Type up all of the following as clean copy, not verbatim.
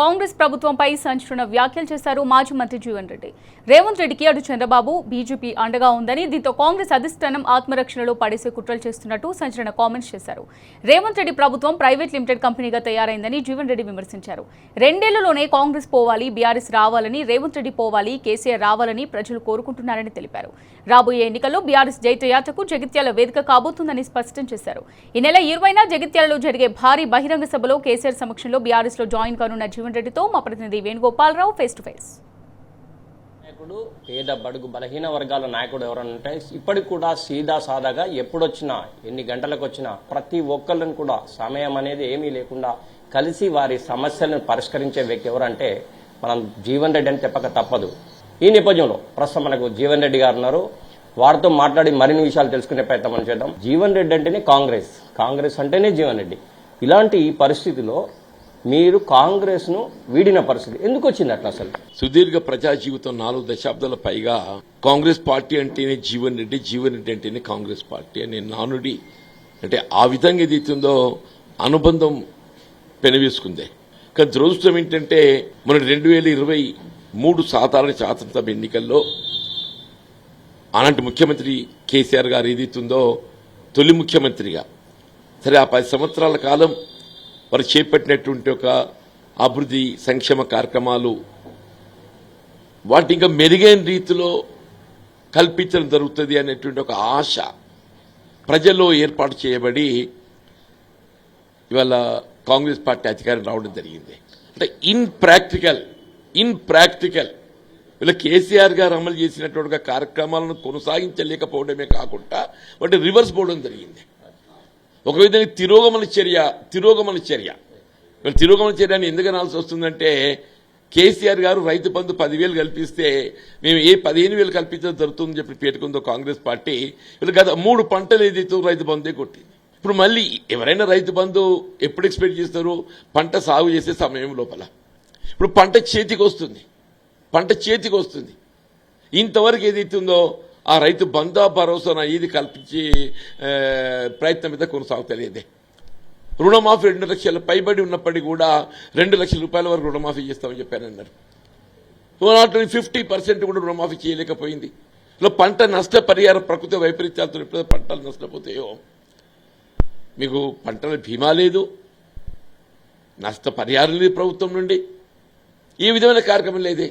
కాంగ్రెస్ ప్రభుత్వంపై సంచలన వ్యాఖ్యలు చేశారు మాజీ మంత్రి జీవన్ రెడ్డి. రేవంత్ రెడ్డికి అటు చంద్రబాబు బీజేపీ అండగా ఉందని, దీంతో కాంగ్రెస్ అధిష్టానం ఆత్మరక్షణలో పడేసే కుట్రలు చేస్తున్నట్టు సంచలన కామెంట్స్ చేశారు. రేవంత్ రెడ్డి ప్రభుత్వం ప్రైవేట్ లిమిటెడ్ కంపెనీగా తయారైందని జీవన్ రెడ్డి విమర్శించారు. రెండేళ్లలోనే కాంగ్రెస్ పోవాలి, బీఆర్ఎస్ రావాలని, రేవంత్ రెడ్డి పోవాలి, కేసీఆర్ రావాలని ప్రజలు కోరుకుంటున్నారని తెలిపారు. రాబోయే ఎన్నికల్లో బీఆర్ఎస్ జైత్రయాత్రకు జగిత్యాల వేదిక కాబోతుందని స్పష్టం చేశారు. ఈ నెల 20న జగిత్యాలలో జరిగే భారీ బహిరంగ సభలో కేసీఆర్ సమక్షంలో బీఆర్ఎస్ లో జాయిన్ కానున్న జీవన్ రెడ్డితో మా ప్రతినిధి వేణుగోపాలరావు ఫేస్ టు ఫేస్. నాయకుడు పేద బడుగు బలహీన వర్గాల నాయకుడు ఎవరంటే ఇప్పటికి కూడా సీదా సాదాగా ఎప్పుడొచ్చినా ఎన్ని గంటలకు వచ్చినా ప్రతి ఒక్కళ్ళని కూడా సమయం అనేది ఏమీ లేకుండా కలిసి వారి సమస్యలను పరిష్కరించే వ్యక్తి ఎవరంటే మనం జీవన్ రెడ్డి అని చెప్పక తప్పదు. ఈ నేపథ్యంలో ప్రస్తుతం మనకు జీవన్ రెడ్డి గారు ఉన్నారు. వారితో మాట్లాడి మరిన్ని విషయాలు తెలుసుకునే ప్రయత్నం చేద్దాం. జీవన్ రెడ్డి అంటేనే కాంగ్రెస్ అంటేనే జీవన్ రెడ్డి. ఇలాంటి పరిస్థితిలో మీరు కాంగ్రెస్ ను వీడిన పరిస్థితి ఎందుకు వచ్చింది అట్లా? అసలు సుదీర్ఘ ప్రజా జీవితం 4 దశాబ్దాల పైగా కాంగ్రెస్ పార్టీ అంటేనే జీవన్ రెడ్డి అంటేనే కాంగ్రెస్ పార్టీ అనే నానుడి అంటే ఆ విధంగా ఏదైతుందో అనుబంధం పెనవేసుకుంది. కానీ దురదృష్టం ఏంటంటే మన 2023 సాధారణ శాసనసభ ఎన్నికల్లో అలాంటి ముఖ్యమంత్రి కేసీఆర్ గారు ఏదైతుందో తొలి ముఖ్యమంత్రిగా సరే ఆ 10 సంవత్సరాల కాలం వారు చేపట్టినటువంటి ఒక అభివృద్ధి సంక్షేమ కార్యక్రమాలు వాటి ఇంకా మెరుగైన రీతిలో కల్పించడం జరుగుతుంది అనేటువంటి ఒక ఆశ ప్రజల్లో ఏర్పాటు చేయబడి ఇవాళ కాంగ్రెస్ పార్టీ అధికారం రావడం జరిగింది. అంటే ఇన్ ప్రాక్టికల్ వీళ్ళ కేసీఆర్ గారు అమలు చేసినటువంటి కార్యక్రమాలను కొనసాగించలేకపోవడమే కాకుండా వాటి రివర్స్ పోవడం జరిగింది. ఒక విధంగా తిరోగమన చర్య అని ఎందుకు అనాల్సి వస్తుందంటే కేసీఆర్ గారు రైతు బంధు 10,000 కల్పిస్తే మేము 15,000 కల్పించడం జరుగుతుందని చెప్పి పేర్కొందో కాంగ్రెస్ పార్టీ వీళ్ళు గత 3 పంటలు ఏదైతే రైతు బంధే కొట్టింది. ఇప్పుడు మళ్ళీ ఎవరైనా రైతు బంధు ఎప్పుడు ఎక్స్పెక్ట్ చేస్తారు? పంట సాగు చేసే సమయం లోపల. ఇప్పుడు పంట చేతికి వస్తుంది. ఇంతవరకు ఏదైతుందో ఆ రైతు బంధు భరోసా ఇది కల్పించే ప్రయత్నం మీద కొనసాగుతలేదే. రుణమాఫీ 2 లక్షల పైబడి ఉన్నప్పటికీ కూడా 2 లక్షల రూపాయల వరకు రుణమాఫీ చేస్తామని చెప్పారన్నారు. 50% కూడా రుణమాఫీ చేయలేకపోయింది. పంట నష్టపరిహార ప్రకృతి వైపరీత్యాలతో ఎప్పుడైతే పంటలు నష్టపోతాయో మీకు పంటల బీమా లేదు, నష్టపరిహారం లేదు ప్రభుత్వం నుండి, ఈ విధమైన కార్యక్రమం లేదే.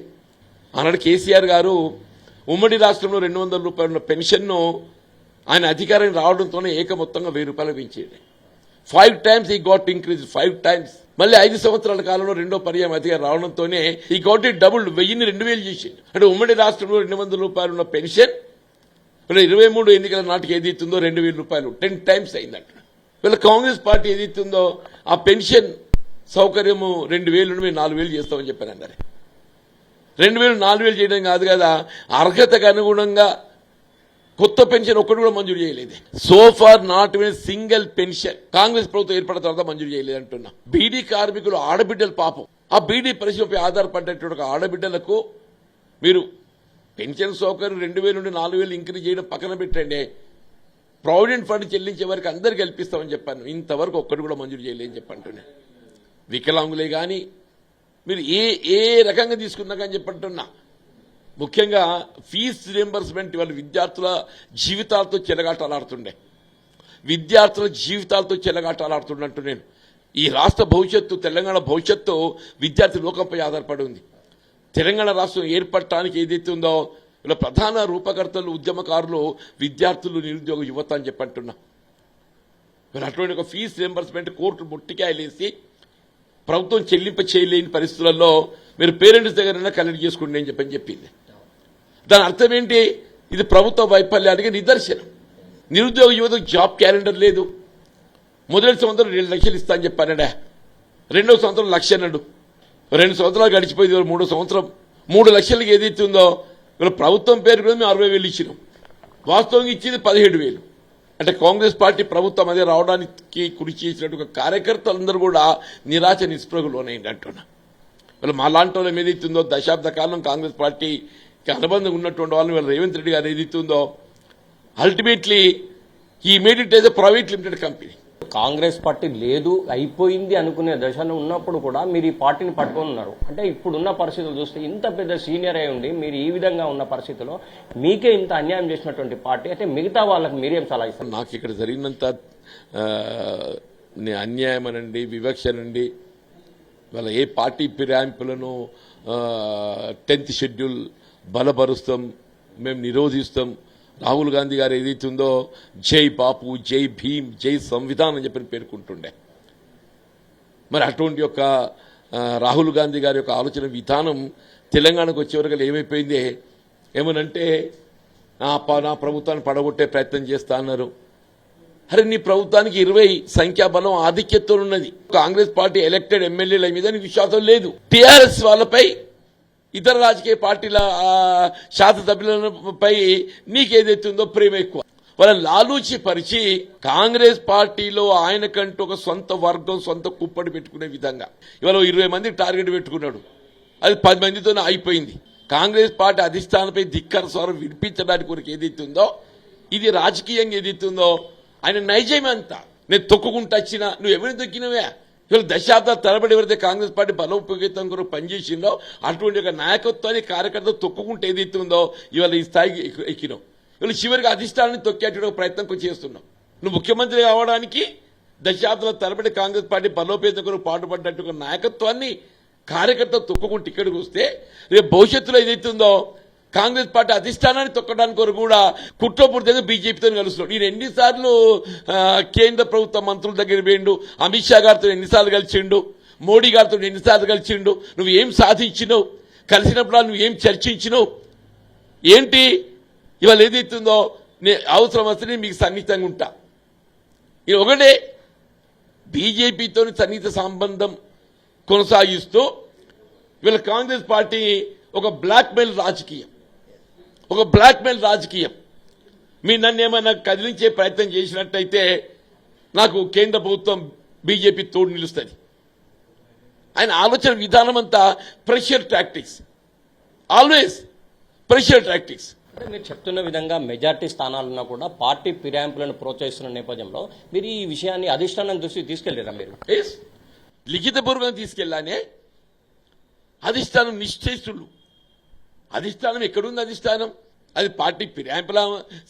ఆనాడు కేసీఆర్ గారు ఉమ్మడి రాష్ట్రంలో 200 రూపాయల పెన్షన్ను ఆయన అధికారం రావడంతోనే మొత్తంగా 1000 రూపాయలు పెంచేది. 5 times ఈ గాట్ ఇంక్రీజ్ 5 times. మళ్ళీ 5 సంవత్సరాల కాలంలో రెండో పర్యాయం అధికారం రావడంతోనే ఈ గాట్ ఇట్ డబుల్ 1000ని 2000 చేసింది. అంటే ఉమ్మడి రాష్ట్రంలో 200 రూపాయలు ఉన్న పెన్షన్ 23 ఎన్నికల నాటికి ఏదైతుందో 2000 రూపాయలు 10 times అయిందంట. వీళ్ళ కాంగ్రెస్ పార్టీ ఏదైతుందో ఆ పెన్షన్ సౌకర్యము 2000 నుండి మేము 4000 చేస్తామని చెప్పారన్నారు. 2000 4000 చేయడం కాదు కదా, అర్హతకు అనుగుణంగా కొత్త పెన్షన్ ఒక్కటి కూడా మంజూరు చేయలేదు. So far not even single pension Congress ప్రభుత్వం ఏర్పడిన తర్వాత మంజూరు చేయలేదు అంటున్నా. బీడీ కార్మికులు ఆడబిడ్డలు పాపం ఆ బీడీ పరిశ్రమపై ఆధారపడేటువంటి ఆడబిడ్డలకు మీరు పెన్షన్ సౌకర్యం 2000 నుండి 4000 ఇంక్రీజ్ చేయడం పక్కన పెట్టండి, ప్రావిడెంట్ ఫండ్ చెల్లించే వరకు అందరికీ కల్పిస్తామని చెప్పాను. ఇంతవరకు ఒక్కటి కూడా మంజూరు చేయలేదని చెప్పంటున్నా. వికలాంగులే కానీ మీరు ఏ రకంగా తీసుకున్నా కానీ చెప్పంటున్నా. ముఖ్యంగా ఫీజు రియంబర్స్మెంట్ వాళ్ళ విద్యార్థుల జీవితాలతో చెలగాటాలాడుతుండంటూ నేను ఈ రాష్ట్ర భవిష్యత్తు తెలంగాణ భవిష్యత్తు విద్యార్థి లోకంపై ఆధారపడి ఉంది. తెలంగాణ రాష్ట్రం ఏర్పడటానికి ఏదైతే ఉందో ఇలా ప్రధాన రూపకర్తలు ఉద్యమకారులు విద్యార్థులు నిరుద్యోగ యువత అని చెప్పంటున్నా. మరి అటువంటి ఒక ఫీజు రియంబర్స్మెంట్ కోర్టు ముట్టికాయలేసి ప్రభుత్వం చెల్లింప చేయలేని పరిస్థితులలో మీరు పేరెంట్స్ దగ్గరైనా కలెక్ట్ చేసుకోండి అని చెప్పింది. దాని అర్థం ఏంటి? ఇది ప్రభుత్వ వైఫల్యానికి నిదర్శనం. నిరుద్యోగ యువతకు జాబ్ క్యాలెండర్ లేదు. మొదటి సంవత్సరం 2 లక్షలు ఇస్తా అని చెప్పానడా, 2వ సంవత్సరం 1 లక్ష అన్నాడు. 2 సంవత్సరాలు గడిచిపోయింది. 3వ సంవత్సరం 3 లక్షలకి ఏదైతే ఉందో ఇలా ప్రభుత్వం పేరు కూడా మేము 60,000 ఇచ్చినాం. వాస్తవంగా ఇచ్చింది 17,000. అంటే కాంగ్రెస్ పార్టీ ప్రభుత్వం అదే రావడానికి కృషి చేసినట్టు కార్యకర్తలందరూ కూడా నిరాశ నిస్పృహకు లోనైంది అంటున్నా. వీళ్ళు మాలాంటి వాళ్ళం ఏదైతుందో దశాబ్ద కాలం కాంగ్రెస్ పార్టీకి అనుబంధం ఉన్నటువంటి వాళ్ళని వీళ్ళు రేవంత్ రెడ్డి గారు ఏదైతుందో అల్టిమేట్లీ ఈ made it as a private limited company. Congress party లేదు అయిపోయింది అనుకునే దశలో ఉన్నప్పుడు కూడా మీరు ఈ పార్టీని పట్టుకొని ఉన్నారు. అంటే ఇప్పుడున్న పరిస్థితులు చూస్తే ఇంత పెద్ద సీనియర్ అయి ఉండి మీరు ఈ విధంగా ఉన్న పరిస్థితిలో మీకే ఇంత అన్యాయం చేసినటువంటి పార్టీ అంటే మిగతా వాళ్ళకి మీరేం సలహా ఇస్తారు? నాకు ఇక్కడ జరిగినంత అన్యాయం అనండి, వివక్ష అనండి, వాళ్ళ ఏ పార్టీ ఫిరాయింపులను 10th షెడ్యూల్ బలపరుస్తాం, మేము నిరోధిస్తాం. రాహుల్ గాంధీ గారు ఏదైతుందో జై బాపు, జై భీమ్, జై సంవిధానం అని చెప్పి పేర్కొంటుండే. మరి అటువంటి యొక్క రాహుల్ గాంధీ గారి యొక్క ఆలోచన విధానం తెలంగాణకు వచ్చేవరకు ఏమైపోయింది? ఏమనంటే నా ప్రభుత్వాన్ని పడగొట్టే ప్రయత్నం చేస్తా అన్నారు. అరే నీ ప్రభుత్వానికి 20 సంఖ్యాబలం ఆధిక్యతతో ఉన్నది. కాంగ్రెస్ పార్టీ ఎలక్టెడ్ ఎమ్మెల్యేల మీద నీకు విశ్వాసం లేదు. టీఆర్ఎస్ వాళ్ళపై, ఇతర రాజకీయ పార్టీల శాసనసభ్యులపై నీకేదైతుందో ప్రేమ ఎక్కువ. వాళ్ళని లాలూచి పరిచి కాంగ్రెస్ పార్టీలో ఆయనకంటూ ఒక సొంత వర్గం, సొంత కుప్పడి పెట్టుకునే విధంగా ఇవాళ 20 మందికి టార్గెట్ పెట్టుకున్నాడు. అది 10 మందితోనే అయిపోయింది. కాంగ్రెస్ పార్టీ అధిష్టానంపై ధిక్కర స్వరం వినిపించడానికి కొరకు ఏదైతుందో, ఇది రాజకీయంగా ఏదైతుందో ఆయన నైజం అంతా. నేను తొక్కుకుంటూ వచ్చినా నువ్వు ఎవరిని తొక్కినవే? ఇవాళ దశాబ్దాల తరబడి ఎవరైతే కాంగ్రెస్ పార్టీ బలోపేతం కొరకు పనిచేసిందో అటువంటి ఒక నాయకత్వాన్ని కార్యకర్త తొక్కుకుంటే ఏదైతుందో ఇవాళ ఈ స్థాయికి ఎక్కినావు. ఇవాళ చివరికి అధిష్టానాన్ని తొక్కేటువంటి ప్రయత్నం చేస్తున్నావు. నువ్వు ముఖ్యమంత్రి కావడానికి దశాబ్దాల తరబడి కాంగ్రెస్ పార్టీ బలోపేతం కొరకు పాటుపడ్డట్టు ఒక నాయకత్వాన్ని కార్యకర్త తొక్కుకుంటూ ఇక్కడికి వస్తే రేపు భవిష్యత్తులో ఏదైతుందో కాంగ్రెస్ పార్టీ అధిష్టానాన్ని తొక్కడానికి కొరకు కూడా కుట్రపూర్తిగా బీజేపీతో కలుస్తున్నాడు. నేను ఎన్నిసార్లు కేంద్ర ప్రభుత్వ మంత్రుల దగ్గర పోయిండు, అమిత్ షా గారితో ఎన్నిసార్లు కలిసిండు, మోడీ గారితో ఎన్నిసార్లు కలిసిండు, నువ్వు ఏం సాధించినావు, కలిసినప్పుడు నువ్వు ఏం చర్చించినావు ఏంటి? ఇవాళ ఏదైతుందో అవసరం వస్తే మీకు సన్నిహితంగా ఉంటా. ఇది ఒకటే, బీజేపీతో సన్నిహిత సంబంధం కొనసాగిస్తూ ఇవాళ కాంగ్రెస్ పార్టీ ఒక బ్లాక్మెయిల్ రాజకీయం మీ నన్ను ఏమైనా కదిలించే ప్రయత్నం చేసినట్టయితే నాకు కేంద్ర ప్రభుత్వం బీజేపీ తోడు నిలుస్తుంది. ఆయన ఆలోచన విధానం అంతా pressure tactics, always pressure tactics. అంటే మీరు చెప్తున్న విధంగా మెజార్టీ స్థానాలున్నా కూడా పార్టీ ఫిరాయింపులను ప్రోత్సహిస్తున్న నేపథ్యంలో మీరు ఈ విషయాన్ని అధిష్టానం దృష్టికి తీసుకెళ్లారా? మీరు లిఖితపూర్వకంగా తీసుకెళ్లానే. అధిష్టానం నిశ్చయిస్తుడు. అధిష్టానం ఎక్కడుంది? అధిష్టానం అది పార్టీ ఫిరాయింపుల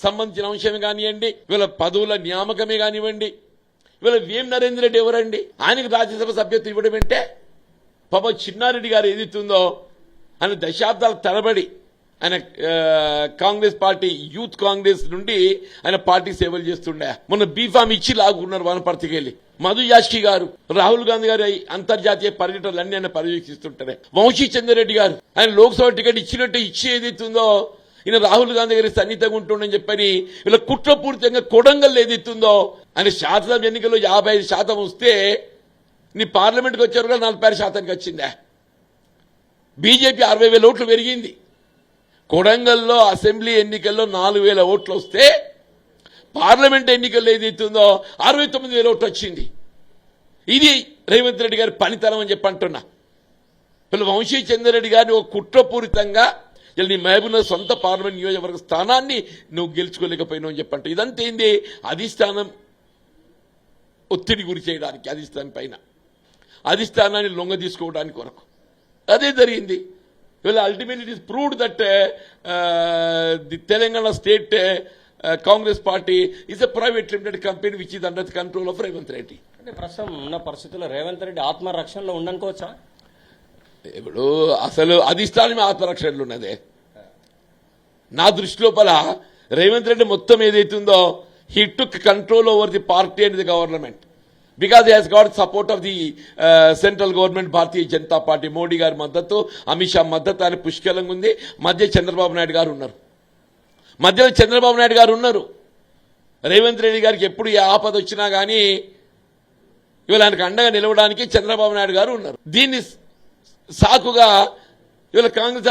సంబంధించిన అంశమే కానివ్వండి, ఇవాళ పదవుల నియామకమే కానివ్వండి, ఇవాళ వేం నరేంద్ర రెడ్డి ఎవరండి? ఆయనకు రాజ్యసభ సభ్యత్వం ఇవ్వడం అంటే పాప చిన్నారెడ్డి గారు ఏదైతుందో ఆయన దశాబ్దాల తరబడి ఆయన కాంగ్రెస్ పార్టీ యూత్ కాంగ్రెస్ నుండి ఆయన పార్టీ సేవలు చేస్తుండే. మొన్న బీఫామ్ ఇచ్చి లాగున్నారు వనపర్తికెళ్ళి. మధు యాష్కి గారు, రాహుల్ గాంధీ గారు అంతర్జాతీయ పర్యటనలన్నీ ఆయన పర్యవేక్షిస్తుంటారే. వంశీ చంద్రరెడ్డి గారు ఆయన లోక్సభ టికెట్ ఇచ్చినట్టు ఇచ్చి ఏదైతుందో ఈయన రాహుల్ గాంధీ గారి సన్నిహితంగా ఉంటుండని చెప్పని ఇలా కుట్రపూరితంగా కొడంగల్ ఏదైతుందో ఆయన శాసనసభ ఎన్నికల్లో 55% వస్తే నీ పార్లమెంట్కి వచ్చారు 46% వచ్చిందా? బీజేపీ 60,000 ఓట్లు పెరిగింది. కొడంగల్లో అసెంబ్లీ ఎన్నికల్లో 4,000 ఓట్లు వస్తే పార్లమెంట్ ఎన్నికల్లో ఏదైతుందో 69,000 ఓట్లు వచ్చింది. ఇది రేవంత్ రెడ్డి గారి పనితనం అని చెప్పి అంటున్నా. వీళ్ళు వంశీ చంద్రరెడ్డి గారిని ఒక కుట్రపూరితంగా నీ మహబూబ్నగర్ సొంత పార్లమెంట్ నియోజకవర్గ స్థానాన్ని నువ్వు గెలుచుకోలేకపోయినావు అని చెప్పంటే ఇదంతా ఏంది? అధిష్టానం ఒత్తిడి గురి చేయడానికి, అధిష్టానం పైన అధిష్టానాన్ని లొంగ తీసుకోవడానికి కొరకు అదే జరిగింది. Well, ultimately it is proved that the Telangana state Congress party is a private limited company which is under the control of Revanth Reddy. అంటే ప్రస్తుతం ఉన్న పరిస్థితుల్లో రేవంత్ రెడ్డి ఆత్మరక్షణలో ఉండనుకోవచ్చా? ఇప్పుడు అసలు అధిష్టానమే ఆత్మరక్షణలో ఉన్నదే. నా దృష్టి లోపల రేవంత్ రెడ్డి మొత్తం ఏదైతుందో he took control over the party and the government. Because he has got support of the central government, Bharatiya Janata Party, Modi గారి మద్దతు, అమిత్ షా మద్దతు ఆయన పుష్కలంగా ఉంది. మధ్య చంద్రబాబు నాయుడు గారు ఉన్నారు. మధ్యలో చంద్రబాబు నాయుడు గారు ఉన్నారు. రేవంత్ రెడ్డి గారికి ఎప్పుడు ఏ ఆపద వచ్చినా కానీ ఇవాళ ఆయనకు అండగా నిలవడానికి చంద్రబాబు నాయుడు గారు ఉన్నారు. దీన్ని సాకుగా ఇవాళ కాంగ్రెస్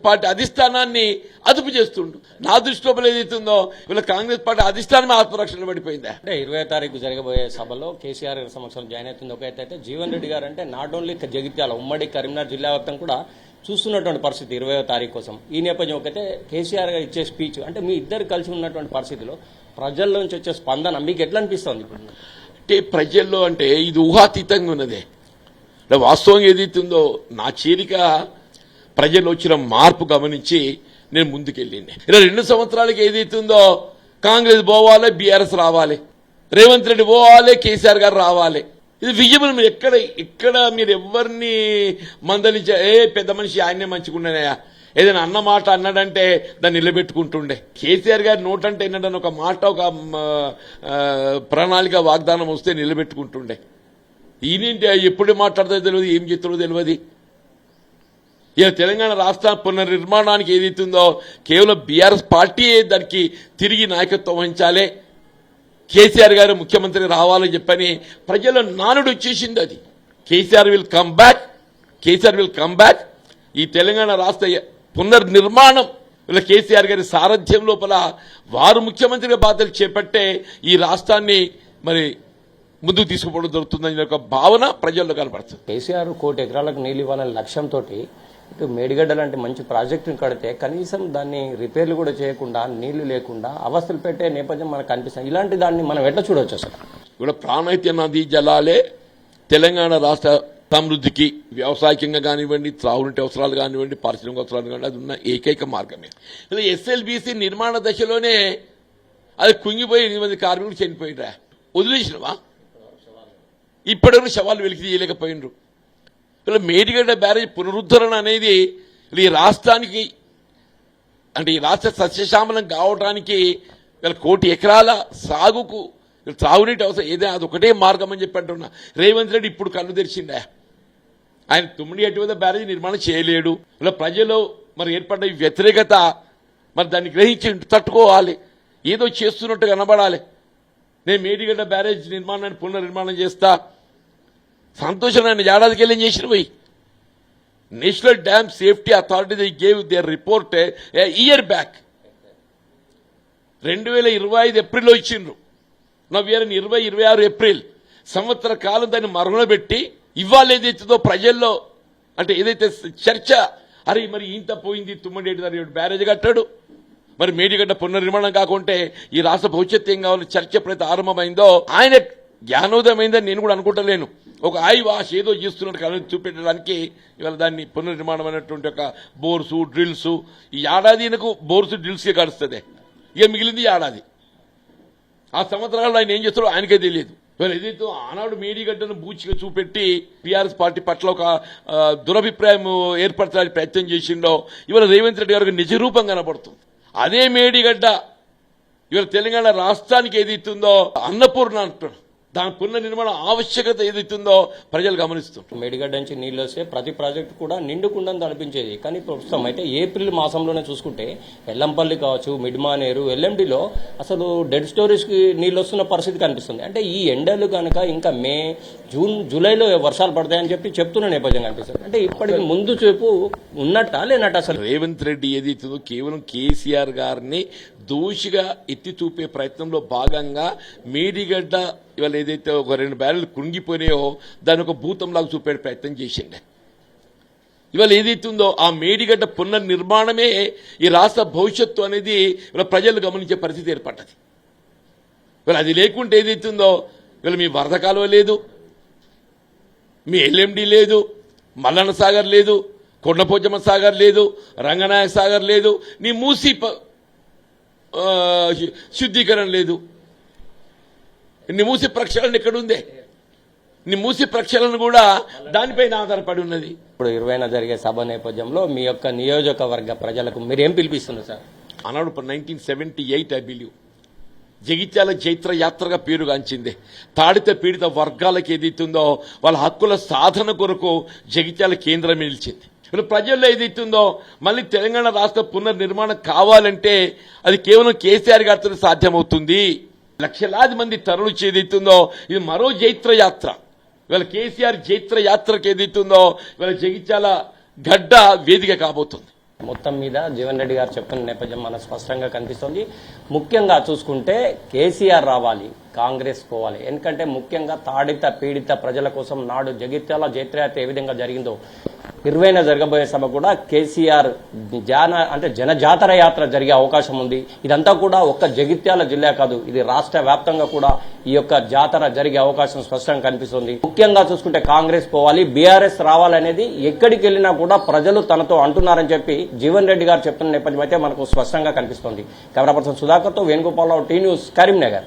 పార్టీ అధిష్టానాన్ని అదుపు చేస్తుండు. నా దృష్టిలో ఏదైతుందో ఇవాళ కాంగ్రెస్ పార్టీ అధిష్టానమే ఆత్మరక్షణ పడిపోయిందా? అంటే 20వ తారీఖు జరగబోయే సభలో కేసీఆర్ గారి సమక్షంలో జాయిన్ అవుతుంది ఒక అయితే జీవన్ రెడ్డి గారు అంటే నాట్ ఓన్లీ జగిత్యాల ఉమ్మడి కరీంనగర్ జిల్లా వ్యాప్తంగా కూడా చూస్తున్నటువంటి పరిస్థితి 20వ తారీఖు కోసం. ఈ నేపథ్యం ఒకైతే కేసీఆర్ గారు ఇచ్చే స్పీచ్ అంటే మీ ఇద్దరు కలిసి ఉన్నటువంటి పరిస్థితిలో ప్రజల్లోంచి వచ్చే స్పందన మీకు ఎట్లా అనిపిస్తుంది? అంటే ప్రజల్లో అంటే ఇది ఊహాతీతంగా ఉన్నదే. వాస్తవంగా ఏదైతుందో నా చేరిక ప్రజల్లో వచ్చిన మార్పు గమనించి నేను ముందుకెళ్ళింది. ఇలా 2 సంవత్సరాలకి ఏదైతుందో కాంగ్రెస్ పోవాలి, బీఆర్ఎస్ రావాలి, రేవంత్ రెడ్డి పోవాలి, కేసీఆర్ గారు రావాలి. ఇది విజయబుల్. మీరు ఎక్కడ మీరు ఎవరిని మందలించే పెద్ద మనిషి ఆయనే మంచిగుండేనయా, ఏదైనా అన్న మాట అన్నాడంటే దాన్ని నిలబెట్టుకుంటుండే. కేసీఆర్ గారి నోటంటే ఏంటంటే ఒక మాట, ఒక ప్రణాళిక, వాగ్దానం వస్తే నిలబెట్టుకుంటుండే. ఈయనేంటి ఎప్పుడు మాట్లాడుతుందో తెలియదు, ఏం చేస్తుందో తెలియదు. ఇలా తెలంగాణ రాష్ట్ర పునర్నిర్మాణానికి ఏదైతుందో కేవలం బీఆర్ఎస్ పార్టీ దానికి తిరిగి నాయకత్వం వహించాలి, కేసీఆర్ గారు ముఖ్యమంత్రి రావాలని చెప్పని ప్రజల నానుడు వచ్చేసింది. అది KCR will come back, KCR will come back. ఈ తెలంగాణ రాష్ట్ర పునర్నిర్మాణం ఇలా కేసీఆర్ గారి సారథ్యం లోపల వారు ముఖ్యమంత్రిగా బాధ్యతలు చేపట్టే ఈ రాష్ట్రాన్ని మరి ముందుకు తీసుకుపోవడం జరుగుతుందని ఒక భావన ప్రజల్లో కనపడుతుంది. కేసీఆర్ 1 కోటి ఎకరాలకు నీళ్ళు ఇవ్వాలనే లక్ష్యంతో ఇటు మేడిగడ్డ లాంటి మంచి ప్రాజెక్టును కడితే కనీసం దాన్ని రిపేర్లు కూడా చేయకుండా, నీళ్లు లేకుండా అవస్థలు పెట్టే నేపథ్యం మనకు కనిపిస్తుంది. ఇలాంటి దాన్ని మనం ఎట్లా చూడవచ్చు అసలు? ఇక్కడ ప్రాణహిత నదీ జలాలే తెలంగాణ రాష్ట్ర సమృద్ధికి వ్యవసాయకంగా కానివ్వండి, త్రాగునీటి అవసరాలు కానివ్వండి, పారిశ్రామిక అవసరాలు కానివ్వండి, అది ఉన్న ఏకైక మార్గమే. ఇలా ఎస్ఎల్బీసీ నిర్మాణ దశలోనే అది కుంగిపోయి 8 మంది కార్మికులు చనిపోయినరా, వదిలేసినవా? ఇప్పటివరకు శవాలు వెలికి తీయలేకపోయినరు. ఇలా మేడిగడ్డ బ్యారేజ్ పునరుద్ధరణ అనేది ఈ రాష్ట్రానికి అంటే ఈ రాష్ట్ర సస్యశ్యామలం కావడానికి 1 కోటి ఎకరాల సాగుకు త్రాగునీటి అవసరం ఏదైనా అది ఒకటే మార్గం అని చెప్పి అంటున్నా. రేవంత్ రెడ్డి ఇప్పుడు కన్ను తెరిచిండా, ఆయన తుమ్మిడిగడ్డ వద్ద బ్యారేజ్ నిర్మాణం చేయలేడు. ఇలా ప్రజలు మరి ఏర్పడ్డ ఈ వ్యతిరేకత మరి దాన్ని గ్రహించి తట్టుకోవాలి, ఏదో చేస్తున్నట్టు కనబడాలి. నేను మేడిగడ్డ బ్యారేజ్ నిర్మాణాన్ని పునర్నిర్మాణం చేస్తా, సంతోషం. ఆయన ఏడాదికి వెళ్ళి చేసిన పోయి national dam safety authority they gave there report year back. 2025 ఏప్రిల్లో ఇచ్చిండ్రు. Now year 2026 April. సంవత్సర కాలం దాన్ని మరుగున పెట్టి ఇవాళ ఏదైతుందో ప్రజల్లో అంటే ఏదైతే చర్చ, అరే మరి ఇంత పోయింది, తుమ్మడేటి బ్యారేజ్ కట్టాడు, మరి మేడిగడ్డ పునర్నిర్మాణం కాకుంటే ఈ రాష్ట్ర భవిష్యత్తు ఏం కావాలి చర్చ ఎప్పుడైతే ఆరంభమైందో ఆయన జ్ఞానోదయమైందని నేను కూడా అనుకుంటలేను. ఒక ఐ వాష్ ఏదో చేస్తున్నట్టు కళ్ళు చూపెట్టడానికి ఇవాళ దాన్ని పునర్నిర్మాణం అనేటువంటి ఒక బోర్సు, డ్రిల్స్, ఈ ఏడాదినకు బోర్సు, డ్రిల్స్కే గడుస్తుంది. ఇక మిగిలింది ఏడాది. ఆ సంవత్సరాల్లో ఆయన ఏం చేస్తారో ఆయనకే తెలియదు. ఇవాళ ఏదైతే ఆనాడు మేడిగడ్డను బూచిగా చూపెట్టి టీఆర్ఎస్ పార్టీ పట్ల ఒక దురభిప్రాయం ఏర్పరచడానికి ప్రయత్నం చేసిండో ఇవాళ రేవంత్ రెడ్డి గారికి నిజరూపం కనబడుతుంది. అదే మేడిగడ్డ ఇవాళ తెలంగాణ రాష్ట్రానికి ఏదైతుందో అన్నపూర్ణ అంటున్నాడు, దాని పునర్నిర్మాణ ఆవశ్యకత ఏదైతుందో ప్రజలు గమనిస్తున్నారు. మేడిగడ్డ నుంచి నీళ్ళు వస్తే ప్రతి ప్రాజెక్టు కూడా నిండుకుండని తలపించేది. కానీ ప్రస్తుతం అయితే ఏప్రిల్ మాసంలోనే చూసుకుంటే ఎల్లంపల్లి కావచ్చు, మిడ్మానేరు, ఎల్ఎండిలో అసలు డెడ్ స్టోరేజ్ కి నీళ్ళు వస్తున్న పరిస్థితి కనిపిస్తుంది. అంటే ఈ ఎండలు కనుక ఇంకా మే, జూన్, జూలైలో వర్షాలు పడతాయని చెప్తున్న నేపథ్యం కనిపిస్తుంది. అంటే ఇప్పటికి ముందు చూపు ఉన్నట్టా లేనట్టు? అసలు రేవంత్ రెడ్డి ఏదైతుందో కేవలం కేసీఆర్ గారిని దోషిగా ఎత్తి చూపే ప్రయత్నంలో భాగంగా మేడిగడ్డ ఇవాళ ఏదైతే ఒక 2 బ్యారెలు కుంగిపోయినాయో దాని ఒక భూతంలాగా చూపే ప్రయత్నం చేసిండే. ఇవాళ ఏదైతుందో ఆ మేడిగడ్డ పునర్నిర్మాణమే ఈ రాష్ట్ర భవిష్యత్తు అనేది ఇవాళ ప్రజలు గమనించే పరిస్థితి ఏర్పడ్డది. ఇవాళ అది లేకుంటే ఏదైతుందో ఇవాళ మీ వరద కాలువ లేదు, మీ ఎల్ఎండి లేదు, మల్లన్న సాగర్ లేదు, కొండపోచమ్మ సాగర్ లేదు, రంగనాయక సాగర్ లేదు, నీ మూసి శుద్ధీకరణ లేదు. నీ మూసి ప్రక్షాళన ఎక్కడుందే? నీ మూసి ప్రక్షాళన కూడా దానిపైన ఆధారపడి ఉన్నది. ఇప్పుడు 20న జరిగే సభ నేపథ్యంలో మీ యొక్క నియోజకవర్గ ప్రజలకు మీరేం పిలిపిస్తున్నారు సార్? ఆనాడు 1978 ఐ బిలీవ్ జగిత్యాల చైత్ర యాత్రగా పేరుగాంచింది. తాడిత పీడిత వర్గాలకు ఏదైతుందో వాళ్ళ హక్కుల సాధన కొరకు జగిత్యాల కేంద్రం నిలిచింది. ప్రజల్లో ఏదైతుందో మళ్ళీ తెలంగాణ రాష్ట్ర పునర్నిర్మాణం కావాలంటే అది కేవలం కేసీఆర్ గారితో సాధ్యమవుతుంది. లక్షలాది మంది తరలించి ఏదైతుందో ఇది మరో జైత్ర యాత్ర. ఇవాళ కేసీఆర్ జైత్ర యాత్రకు ఏదైతుందో ఇవాళ జగిత్యాల గడ్డ వేదిక కాబోతుంది. మొత్తం మీద జీవన్ రెడ్డి గారు చెప్పిన నేపథ్యం మనకు స్పష్టంగా కనిపిస్తుంది. ముఖ్యంగా చూసుకుంటే కేసీఆర్ రావాలి, కాంగ్రెస్ పోవాలి. ఎందుకంటే ముఖ్యంగా తాడిత పీడిత ప్రజల కోసం నాడు జగిత్యాల జైత్రయాత్ర ఏ విధంగా జరిగిందో 20న జరగబోయే సభ కూడా కేసీఆర్ జనజాతర యాత్ర జరిగే అవకాశం ఉంది. ఇదంతా కూడా ఒక్క జగిత్యాల జిల్లా కాదు, ఇది రాష్ట్ర వ్యాప్తంగా కూడా ఈ యొక్క జాతర జరిగే అవకాశం స్పష్టంగా కనిపిస్తుంది. ముఖ్యంగా చూసుకుంటే కాంగ్రెస్ పోవాలి, బీఆర్ఎస్ రావాలనేది ఎక్కడికి వెళ్ళినా కూడా ప్రజలు తనతో అంటున్నారని చెప్పి జీవన్ రెడ్డి గారు చెప్తున్న నేపథ్యం అయితే మనకు స్పష్టంగా కనిపిస్తుంది. కెమెరా పర్సన్ సుధాకర్తో వేణుగోపాలరావు, టీ న్యూస్, కరీంనగర్.